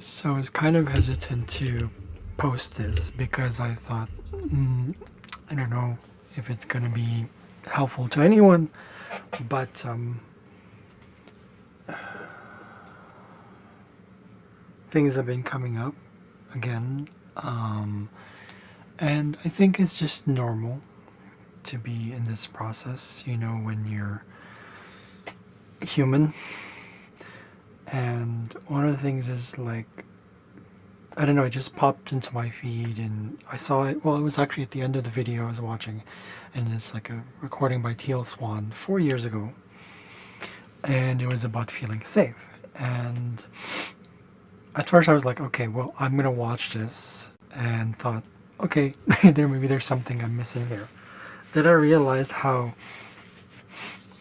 So I was kind of hesitant to post this because I thought, I don't know if it's going to be helpful to anyone, but things have been coming up again, and I think it's just normal to be in this process, when you're human. And one of the things is like, I don't know, it just popped into my feed and I saw it. Well, it was actually at the end of the video I was watching, and it's like a recording by Teal Swan 4 years ago. And it was about feeling safe. And at first I was like, okay, well, I'm going to watch this, and thought, okay, maybe there's something I'm missing here. Then I realized how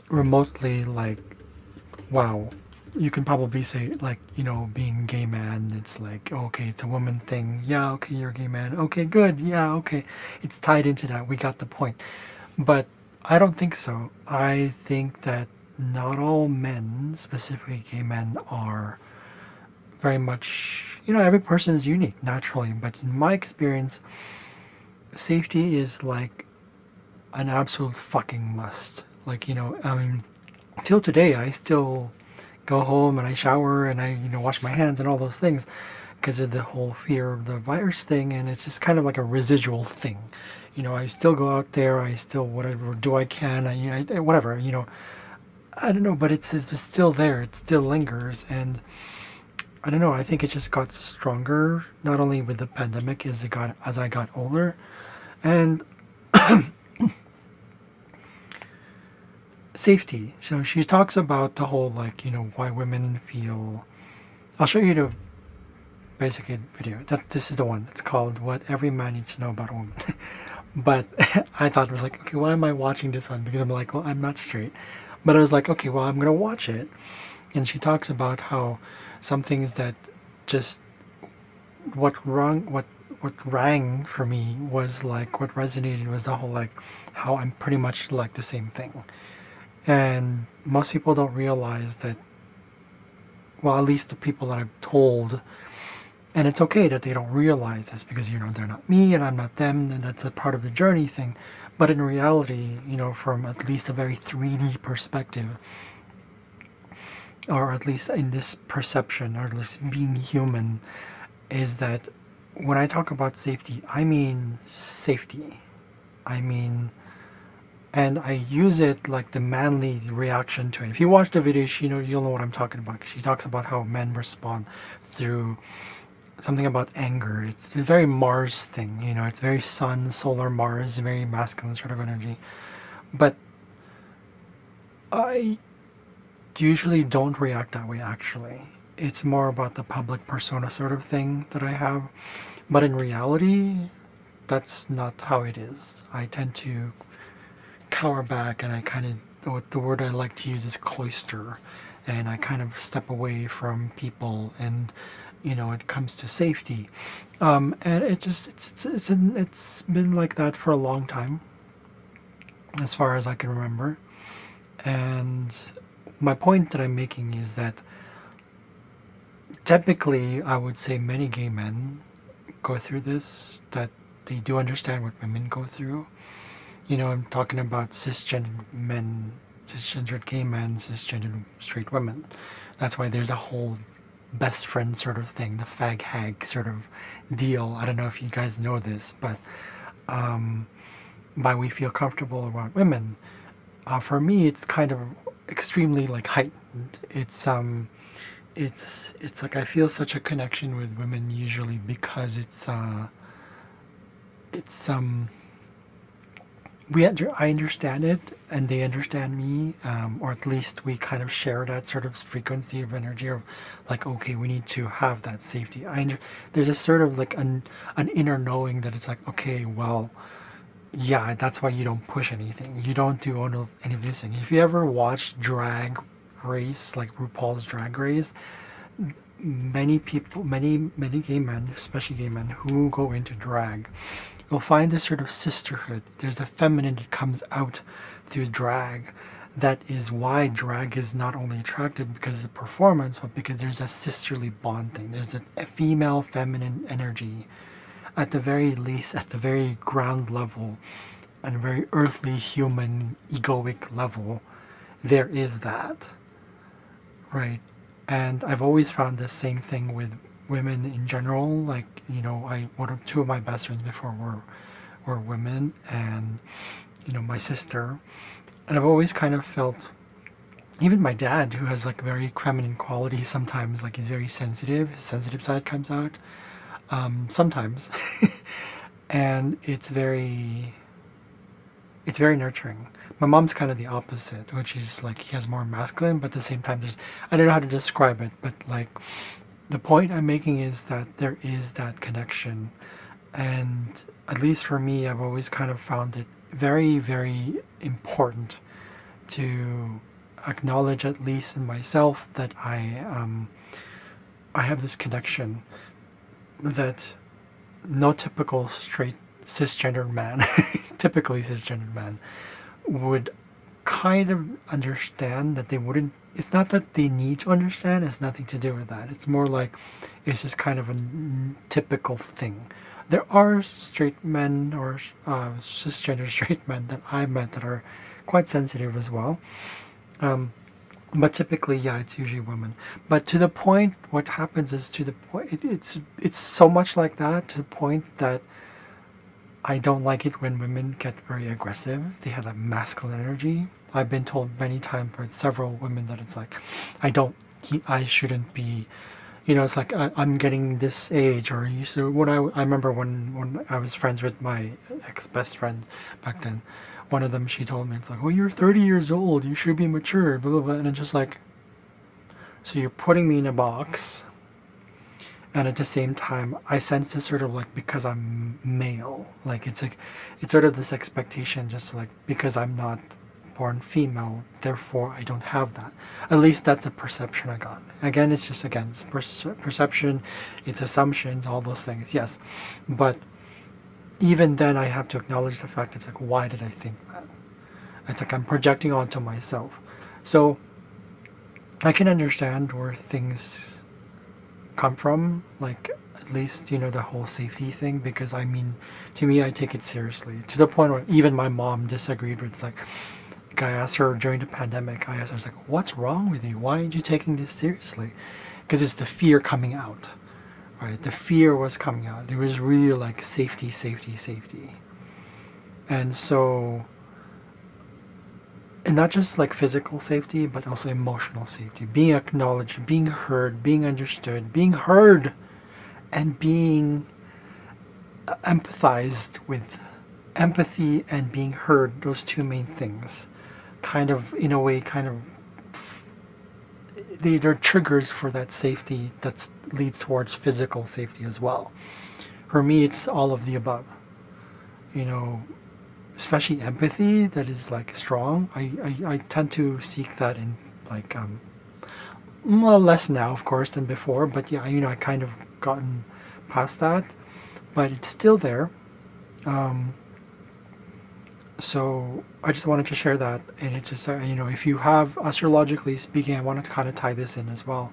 remotely, like, wow, you can probably say, like, being gay man, it's like, okay, it's a woman thing. Yeah, okay, you're a gay man. Okay, good. Yeah, okay. It's tied into that. We got the point. But I don't think so. I think that not all men, specifically gay men, are very much, every person is unique naturally. But in my experience, safety is like an absolute fucking must. Like, I mean, till today, I still go home and I shower and I, wash my hands and all those things because of the whole fear of the virus thing. And it's just kind of like a residual thing. I still go out there. I still, whatever do I can, whatever, I don't know, but it's still there. It still lingers. And I don't know. I think it just got stronger, not only with the pandemic as I got older. And safety. So she talks about the whole, like, why women feel. I'll show you the basic video. This is the one. It's called "What Every Man Needs to Know About a Woman." But I thought it was like, okay, why am I watching this one? Because I'm like, well, I'm not straight. But I was like, okay, well, I'm gonna watch it. And she talks about how some things that just what rang for me was like what resonated was the whole, like, how I'm pretty much like the same thing. And most people don't realize that, well, at least the people that I've told, and it's okay that they don't realize this because, they're not me and I'm not them, and that's a part of the journey thing. But in reality, from at least a very 3D perspective, or at least in this perception, or at least being human, is that when I talk about safety, I mean safety. I mean, and I use it like the manly reaction to it. If you watch the video, you'll know what I'm talking about. She talks about how men respond through something about anger. It's a very Mars thing, it's very sun, solar, Mars, very masculine sort of energy. But I usually don't react that way, actually. It's more about the public persona sort of thing that I have. But in reality, that's not how it is. I tend to cower back, and I kind of, the word I like to use is cloister, and I kind of step away from people, and it comes to safety, and it's been like that for a long time, as far as I can remember. And my point that I'm making is that typically I would say many gay men go through this, that they do understand what women go through. I'm talking about cisgendered men, cisgendered gay men, cisgendered straight women. That's why there's a whole best friend sort of thing, the fag hag sort of deal. I don't know if you guys know this, but by we feel comfortable around women. For me, it's kind of extremely, like, heightened. It's like I feel such a connection with women usually because I understand it and they understand me, or at least we kind of share that sort of frequency of energy of, like, okay, we need to have that safety. There's a sort of like an inner knowing that it's like, okay, well, yeah, that's why you don't push anything. You don't do any of these things. If you ever watch Drag Race, like RuPaul's Drag Race, many people, many gay men, especially gay men who go into drag, you'll find this sort of sisterhood. There's a feminine that comes out through drag That is why drag is not only attractive because of the performance, but because there's a sisterly bond thing. There's a female feminine energy, at the very least, at the very ground level, on a very earthly human egoic level. There is that, right? And I've always found the same thing with women in general. Like, two of my best friends before were women, and my sister. And I've always kind of felt, even my dad, who has like very feminine qualities sometimes, like he's very sensitive, his sensitive side comes out sometimes. And it's very nurturing. My mom's kind of the opposite, which is like he has more masculine, but at the same time, I don't know how to describe it, but like the point I'm making is that there is that connection. And at least for me, I've always kind of found it very, very important to acknowledge, at least in myself, that I have this connection that no typical straight cisgendered man, typically cisgendered man, would kind of understand. That they wouldn't. It's not that they need to understand. It's nothing to do with that. It's more like it's just kind of a typical thing. There are straight men or cisgender straight men that I met that are quite sensitive as well. But typically, yeah, it's usually women. But to the point, what happens is, to the point, it's so much like that, to the point that I don't like it when women get very aggressive. They have that masculine energy. I've been told many times by several women that it's like, I shouldn't be, it's like I'm getting this age, or used to, I remember when I was friends with my ex best friend back then. One of them, she told me, it's like, oh, you're 30 years old, you should be mature, blah, blah, blah. And it's just like, so you're putting me in a box. And at the same time, I sense this sort of like, because I'm male, like it's sort of this expectation, just like, because I'm not born female, therefore I don't have that. At least that's the perception I got. Again, it's perception, it's assumptions, all those things, yes. But even then, I have to acknowledge the fact, it's like, why did I think that? It's like I'm projecting onto myself. So I can understand where things come from, like at least, the whole safety thing, because I mean, to me, I take it seriously, to the point where even my mom disagreed with. It's like, I asked her during the pandemic, I was like, what's wrong with you? Why aren't you taking this seriously? Because it's the fear coming out. Right, the fear was coming out. It was really like safety, safety, safety. And so, and not just like physical safety, but also emotional safety. Being acknowledged, being heard, being understood, being heard, and being empathized with. Empathy and being heard, those two main things, kind of, in a way, they're triggers for that safety that leads towards physical safety as well. For me, it's all of the above. Especially empathy that is like strong. I tend to seek that in like well, less now, of course, than before. But yeah, I kind of gotten past that, but it's still there. So I just wanted to share that, and it just, if you have, astrologically speaking, I wanted to kind of tie this in as well.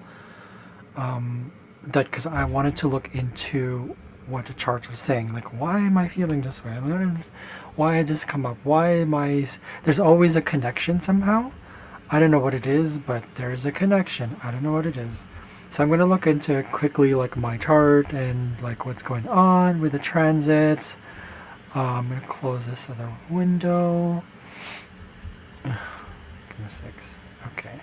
That because I wanted to look into what the chart was saying, like, why am I feeling this way? Why did this come up? Why am I? There's always a connection somehow. I don't know what it is, but there's a connection. I don't know what it is. So I'm going to look into quickly, like my chart and like what's going on with the transits. I'm going to close this other window. Goodness sakes. Okay.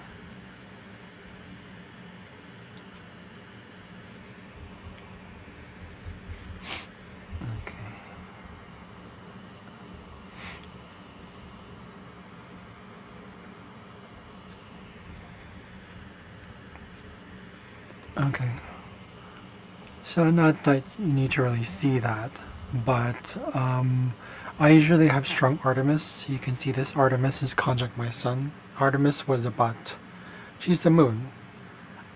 Okay. So not that you need to really see that, but I usually have strong Artemis. You can see this. Artemis is conjunct my sun. Artemis was she's the moon,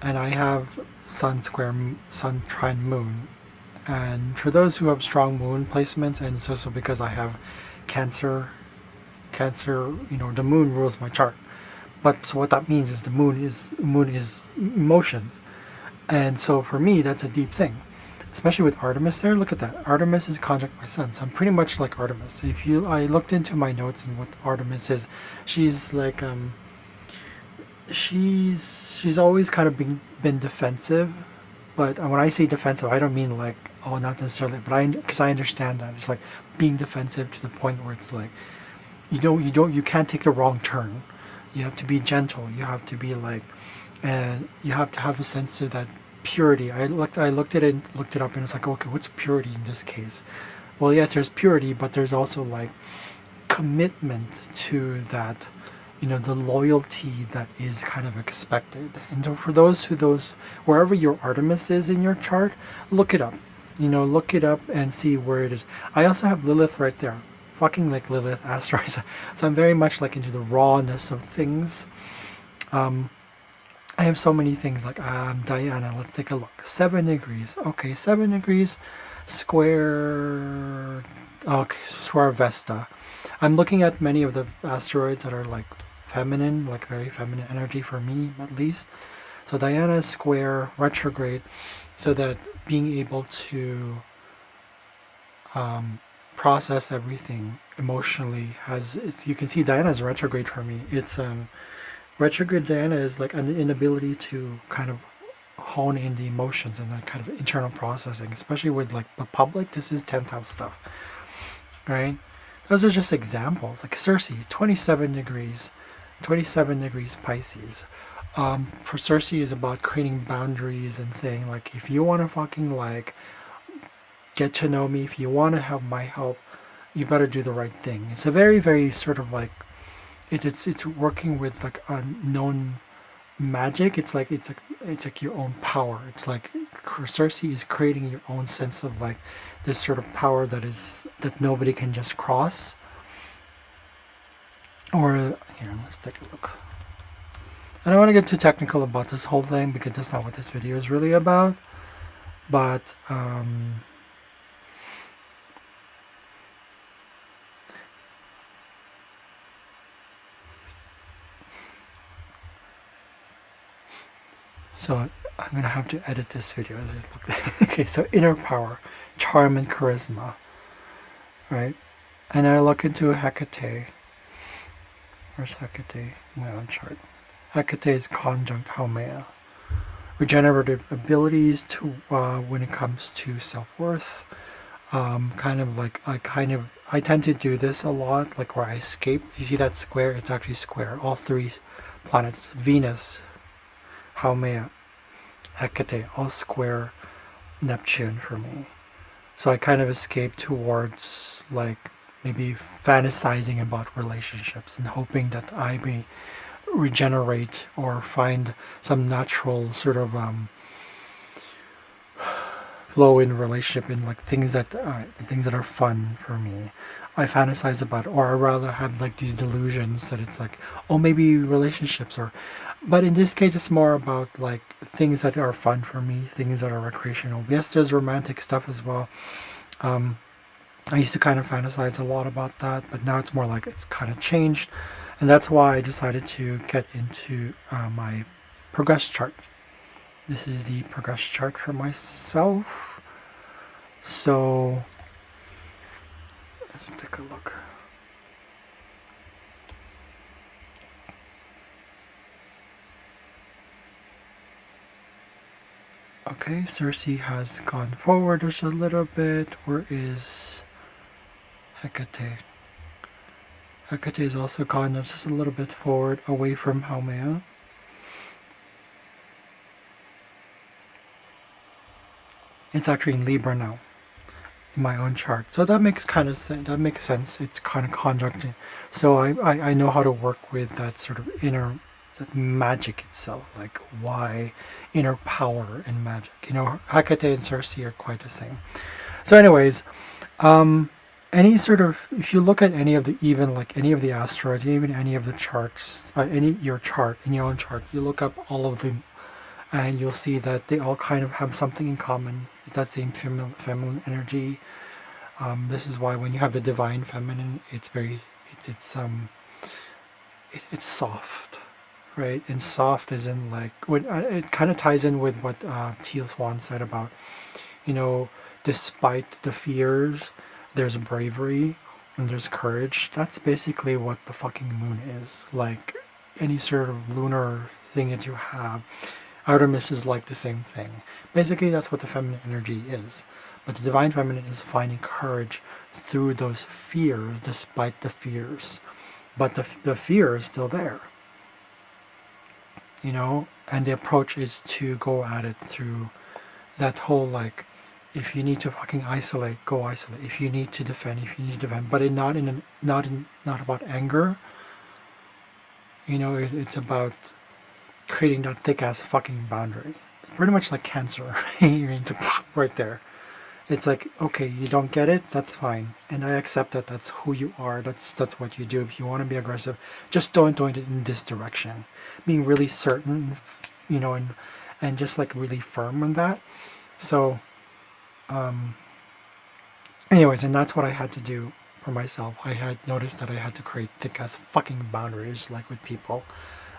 and I have sun square sun trine moon. And for those who have strong moon placements, and it's also because I have Cancer, the moon rules my chart. But so what that means is the moon is emotions. And so for me, that's a deep thing, especially with Artemis there. Look at that. Artemis is conjunct my sun, so I'm pretty much like Artemis. I looked into my notes and what Artemis is, she's like she's always kind of been defensive. But when I say defensive, I don't mean like, oh, not necessarily, but because I understand that it's like being defensive to the point where it's like you can't take the wrong turn. You have to be gentle. You have to be like, and you have to have a sense of that purity. I looked at it, looked it up, and it's like, okay, what's purity in this case? Well, yes, there's purity, but there's also like commitment to that, the loyalty that is kind of expected. And so for those wherever your Artemis is in your chart, look it up. Look it up and see where it is. I also have Lilith right there. Fucking like Lilith asteroids. So I'm very much like into the rawness of things. I have so many things like Diana. Let's take a look. 7 degrees. Okay, 7 degrees square. Okay, square Vesta. I'm looking at many of the asteroids that are like feminine, like very feminine energy for me at least. So Diana is square retrograde, so that being able to process everything emotionally you can see Diana is retrograde for me. It's retrograde Diana is like an inability to kind of hone in the emotions and that kind of internal processing, especially with like the public. This is 10th house stuff, right? Those are just examples. Like Circe, 27 degrees Pisces. For Circe is about creating boundaries and saying like, if you want to fucking like get to know me, if you want to have my help, you better do the right thing. It's a very, very sort of like, it's working with like unknown magic. It's like your own power. It's like Circe is creating your own sense of like this sort of power that nobody can just cross. Or here, let's take a look. I don't want to get too technical about this whole thing because that's not what this video is really about. But so I'm gonna have to edit this video. Okay, so inner power, charm, and charisma, right? And I look into Hecate. Where's Hecate in my own chart? Hecate is conjunct Haumea. Regenerative abilities to when it comes to self-worth. I tend to do this a lot, like where I escape. You see that square? It's actually square. All 3 planets, Venus, Haumea, Hecate, all square Neptune for me. So I kind of escape towards like maybe fantasizing about relationships and hoping that I may regenerate or find some natural sort of flow in relationship in like things that are fun for me. I fantasize about, or I rather have like these delusions that it's like, oh, maybe relationships, but in this case it's more about like things that are fun for me, things that are recreational. Yes, there's romantic stuff as well. I used to kind of fantasize a lot about that, but now it's more like it's kind of changed, and that's why I decided to get into my progress chart. This is the progress chart for myself. So let's take a look. Okay, Circe has gone forward just a little bit. Where is Hecate? Hecate is also gone just a little bit forward, away from Haumea. It's actually in Libra now, in my own chart. So that makes kind of sense. That makes sense. It's kind of conjuncting. So I know how to work with that sort of inner that magic itself, like why inner power and magic. Hecate and Circe are quite the same. So anyways, any sort of, if you look at any of the asteroids, even any of the charts, your own chart, you look up all of them, and you'll see that they all kind of have something in common. It's that same feminine energy. This is why when you have the divine feminine, it's soft. right? And soft is in like, it kind of ties in with what Teal Swan said about, you know, despite the fears, there's bravery and there's courage. That's basically what the fucking moon is. Like any sort of lunar thing that you have, Artemis is like the same thing. Basically, that's what the feminine energy is. But the divine feminine is finding courage through those fears, despite the fears. But the fear is still there, you know? And the approach is to go at it through that whole, like, if you need to fucking isolate, go isolate. If you need to defend, if you need to defend. But not about anger. You know, it's about creating that thick ass fucking boundary. It's pretty much like cancer. You're into right there. It's like, okay, you don't get it, that's fine, and I accept that that's who you are. That's what you do. If you want to be aggressive, just don't do it in this direction. Being really certain, you know, and just like really firm on that. So, anyways, and that's what I had to do for myself. I had noticed that I had to create thick ass fucking boundaries, like with people,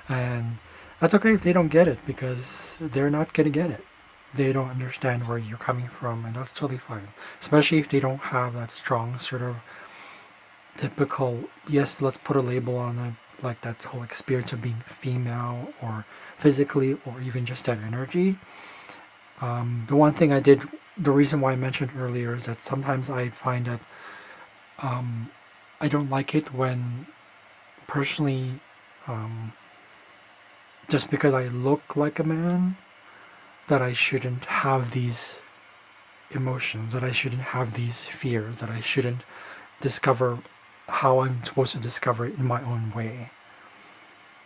and that's okay if they don't get it because they're not gonna get it. They don't understand where you're coming from, and that's totally fine. Especially if they don't have that strong sort of typical, yes, let's put a label on it, like that whole experience of being female or physically or even just that energy. The one thing I did, the reason why I mentioned earlier is that sometimes I find that I don't like it when personally, just because I look like a man, that I shouldn't have these emotions, that I shouldn't have these fears, that I shouldn't discover how I'm supposed to discover it in my own way.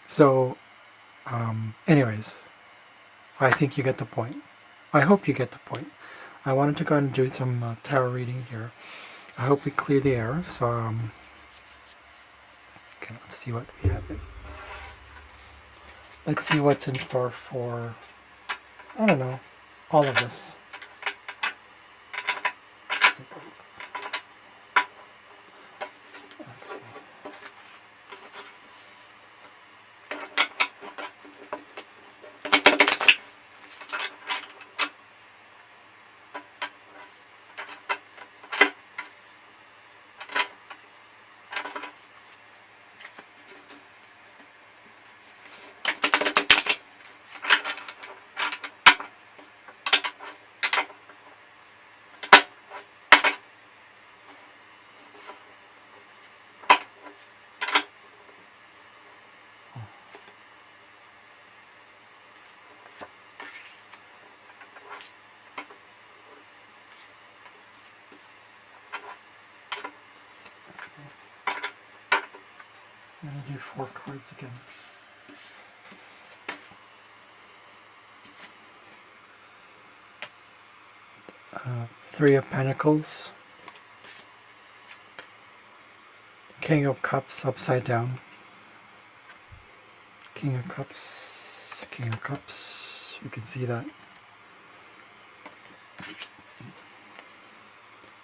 So, anyways, I think you get the point. I hope you get the point. I wanted to go and do some tarot reading here. I hope we clear the air. So, okay, let's see what we have. Let's see what's in store for, I don't know, all of this. I'm going to do 4 cards again. Three of Pentacles, King of Cups upside down, King of Cups, King of Cups, you can see that.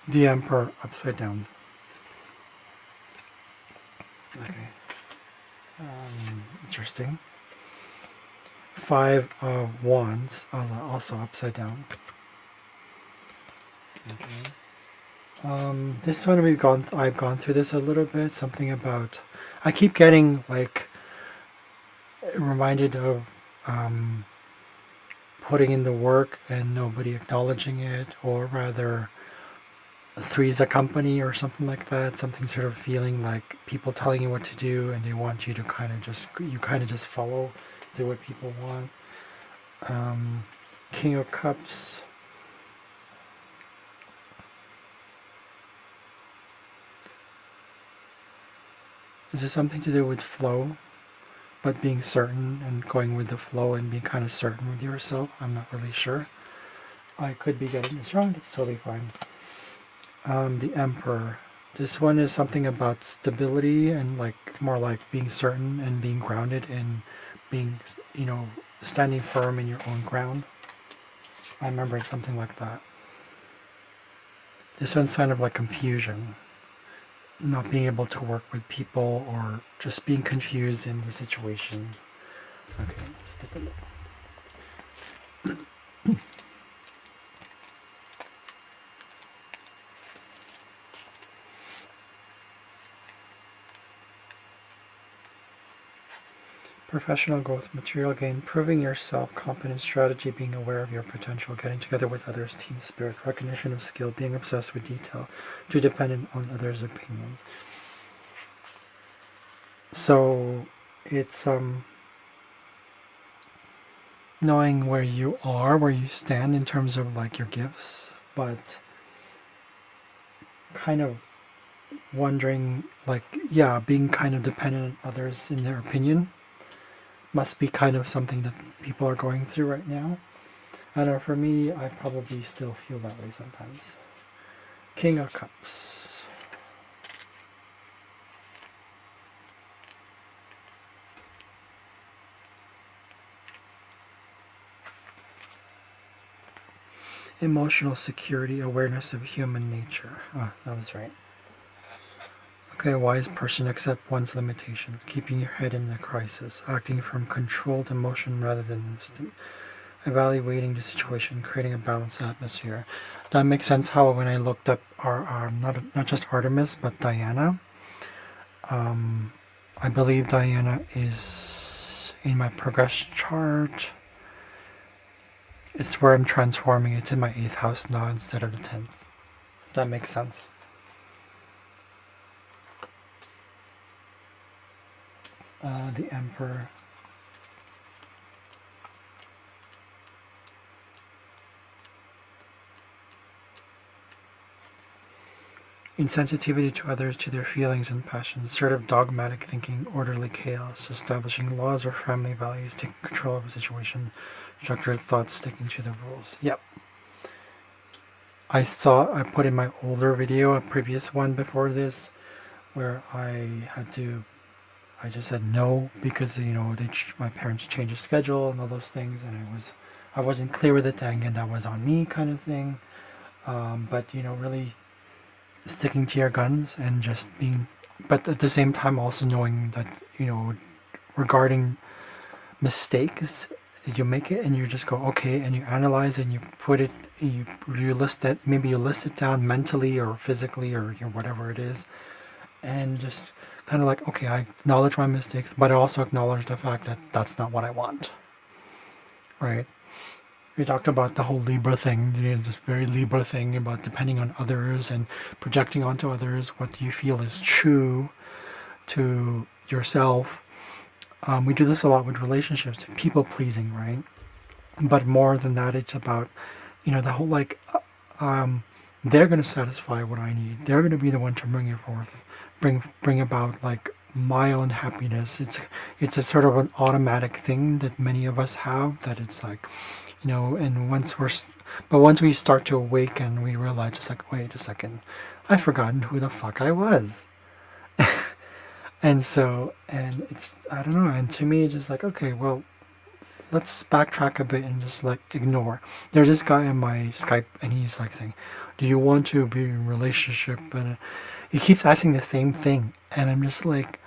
The Emperor upside down. Okay. Interesting. 5 of Wands, also upside down. Okay. This one I've gone through this a little bit. Something about, I keep getting like reminded of putting in the work and nobody acknowledging it, or rather, Three's a company or something like that. Something sort of feeling like people telling you what to do and they want you to kind of just follow through what people want. King of Cups. Is there something to do with flow, but being certain and going with the flow and being kind of certain with yourself? I'm not really sure. I could be getting this wrong. That's totally fine. The Emperor. This one is something about stability and like more like being certain and being grounded and being, standing firm in your own ground. I remember something like that. This one's kind of like confusion. Not being able to work with people or just being confused in the situations. Okay, let's take a look. Professional growth, material gain, proving yourself, confidence, strategy, being aware of your potential, getting together with others, team spirit, recognition of skill, being obsessed with detail, too dependent on others' opinions. So it's knowing where you are, where you stand in terms of like your gifts, but kind of wondering like, yeah, being kind of dependent on others in their opinion must be kind of something that people are going through right now. I don't know, for me, I probably still feel that way sometimes. King of Cups. Emotional security, awareness of human nature. Oh, that was right. Okay, a wise person accept one's limitations, keeping your head in the crisis, acting from controlled emotion rather than instinct, evaluating the situation, creating a balanced atmosphere. That makes sense how when I looked up our not just Artemis, but Diana, I believe Diana is in my progress chart. It's where I'm transforming it to my 8th house now instead of the 10th. That makes sense. The Emperor. Insensitivity to others, to their feelings and passions, sort of dogmatic thinking, orderly chaos, establishing laws or family values, taking control of a situation, structured thoughts, sticking to the rules. Yep. I put in my older video, a previous one before this, where I just said no because, my parents changed the schedule and all those things, and I wasn't clear with it, and again, that was on me kind of thing. But, really sticking to your guns and just being, but at the same time also knowing that, regarding mistakes, you make it and you just go, okay, and you analyze and you put it, you list it, maybe you list it down mentally or physically or whatever it is, and just kind of like, okay, I acknowledge my mistakes, but I also acknowledge the fact that that's not what I want, right? We talked about the whole Libra thing. There's this very Libra thing about depending on others and projecting onto others what you feel is true to yourself. We do this a lot with relationships, people pleasing, right? But more than that, it's about, the whole like, they're going to satisfy what I need. They're going to be the one to bring it forth, bring about like my own happiness. It's a sort of an automatic thing that many of us have, that it's like, and once we start to awaken, we realize it's like, wait a second, I've forgotten who the fuck I was. And it's, I don't know, and to me it's just like, okay, well, let's backtrack a bit and just like ignore. There's this guy in my Skype and he's like saying, do you want to be in a relationship? And he keeps asking the same thing, and I'm just like,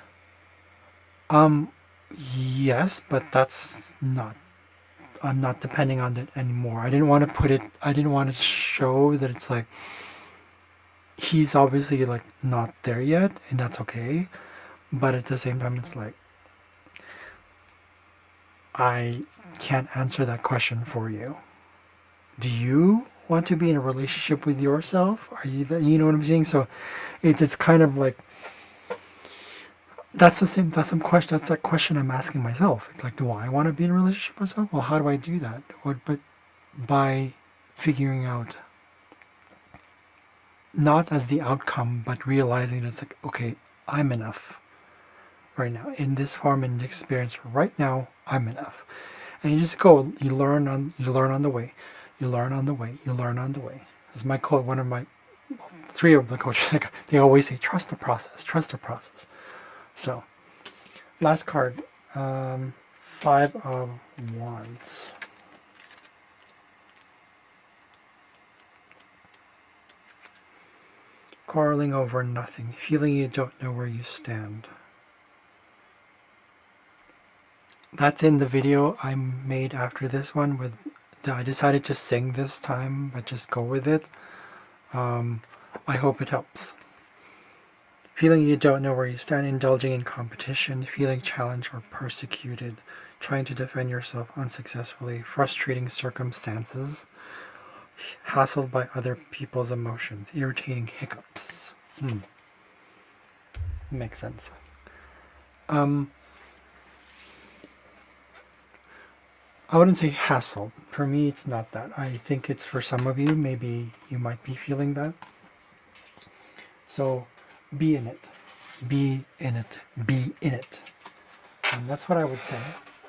yes, but that's not, I'm not depending on it anymore. I didn't want to show that it's like, he's obviously like not there yet, and that's okay. But at the same time, it's like, I can't answer that question for you. Do you want to be in a relationship with yourself? Are you that, you know what I'm saying? So it's kind of like, that's that question I'm asking myself. It's like, do I want to be in a relationship with myself? Well, how do I do that? But by figuring out, not as the outcome, but realizing that it's like, okay, I'm enough right now in this form and experience right now. I'm enough. And you just go, you learn on the way, you learn on the way, you learn on the way. As my coach, one of my, three of the coaches, they always say, trust the process, trust the process. So, last card, 5 of Wands. Quarreling over nothing, feeling you don't know where you stand. that's in the video I made after this one. I decided to sing this time, but just go with it. I hope it helps. Feeling you don't know where you stand, indulging in competition, feeling challenged or persecuted, trying to defend yourself unsuccessfully, frustrating circumstances, hassled by other people's emotions, irritating hiccups. Makes sense. I wouldn't say hassled. For me, it's not that. I think it's for some of you. Maybe you might be feeling that. So be in it. Be in it. Be in it. And that's what I would say,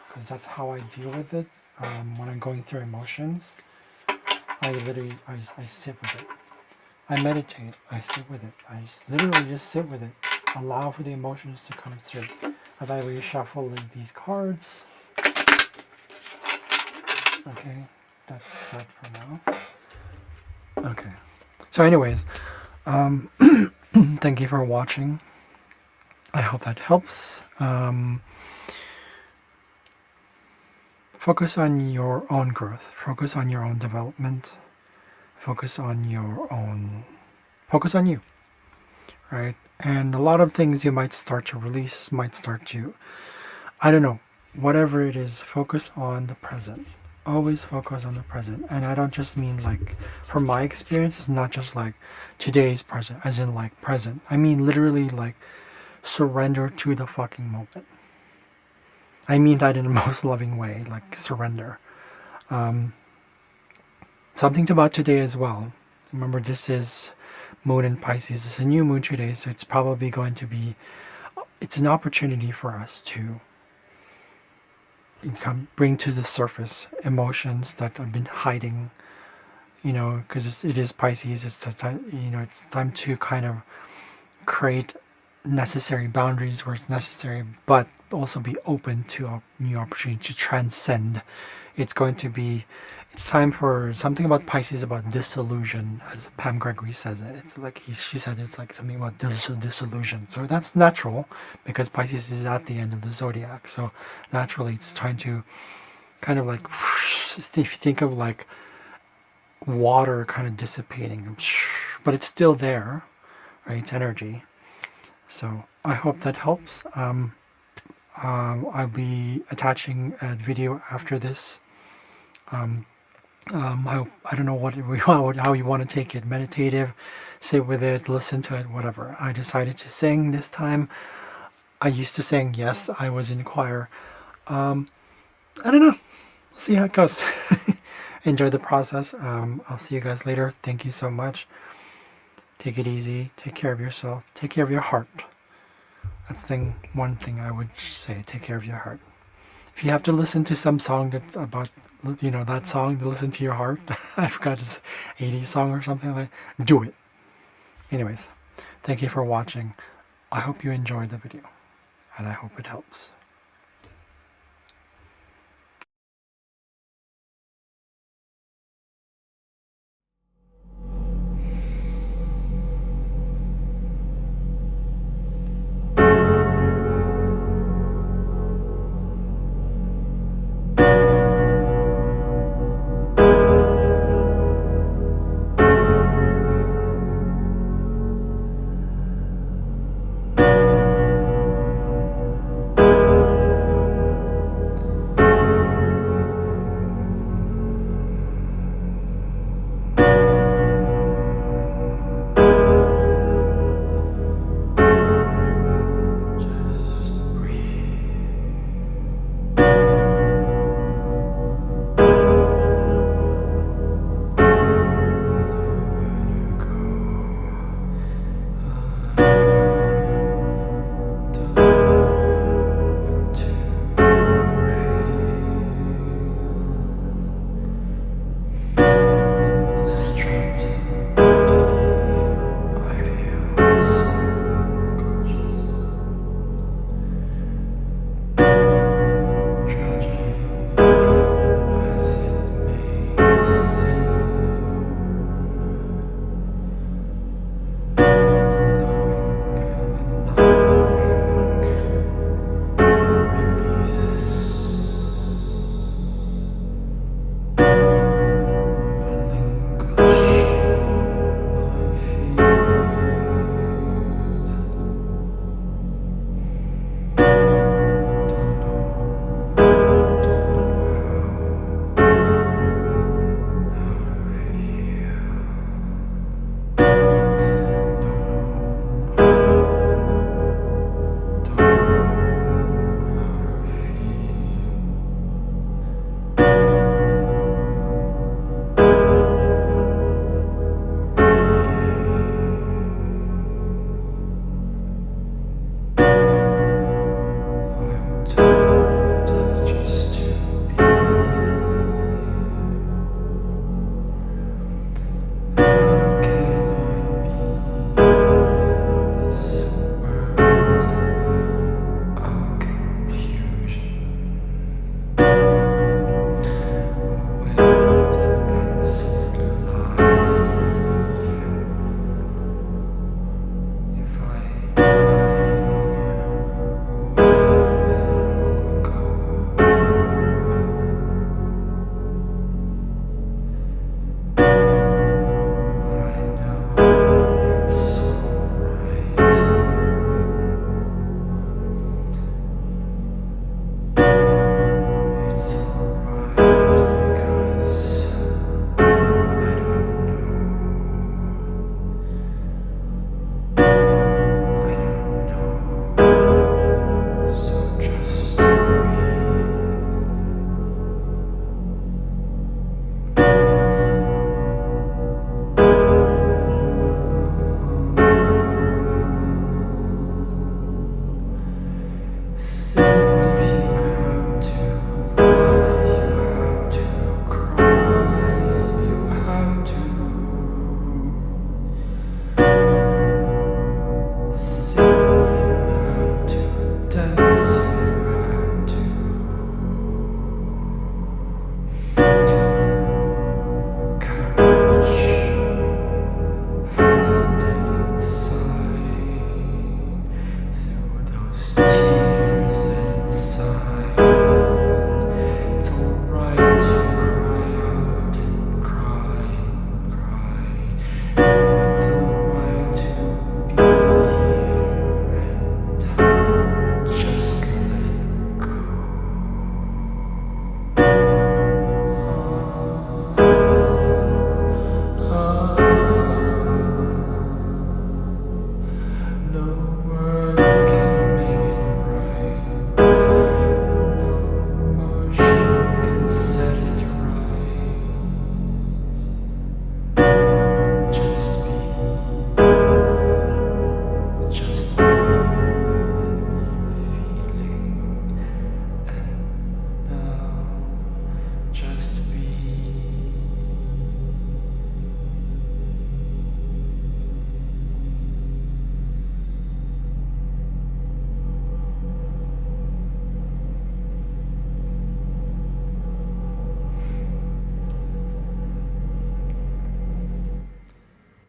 because that's how I deal with it. When I'm going through emotions, I sit with it. I meditate. I sit with it. I literally just sit with it. Allow for the emotions to come through. As I reshuffle these cards. Okay, that's set for now. Okay. So anyways, thank you for watching. I hope that helps. Focus on your own growth. Focus on your own development. Focus on you, right? And a lot of things you might start to release, might start to, I don't know, whatever it is, focus on the present. Always focus on the present. And I don't just mean like, from my experience, it's not just like today's present, as in like present. I mean literally like surrender to the fucking moment. I mean that in the most loving way, like surrender. Something about today as well. Remember, this is Moon in Pisces. It's a new moon today, so it's probably going to be, it's an opportunity for us to bring to the surface emotions that have been hiding, because it is Pisces. It's it's time to kind of create necessary boundaries where it's necessary, but also be open to a new opportunity to transcend. It's time for something about Pisces, about disillusion, as Pam Gregory says it. It's like she said it's like something about disillusion. So that's natural because Pisces is at the end of the zodiac. So naturally it's trying to kind of like, if you think of like water kind of dissipating, but it's still there, right? It's energy. So I hope that helps. I'll be attaching a video after this. I don't know how you want to take it. Meditative, sit with it, listen to it, whatever. I decided to sing this time. I used to sing. Yes, I was in choir. I don't know. We'll see how it goes. Enjoy the process. I'll see you guys later. Thank you so much. Take it easy. Take care of yourself. Take care of your heart. That's one thing I would say. Take care of your heart. If you have to listen to some song that's about, that song to listen to your heart, I forgot, it's 80s song or something like that, do it. Anyways, thank you for watching. I hope you enjoyed the video, and I hope it helps.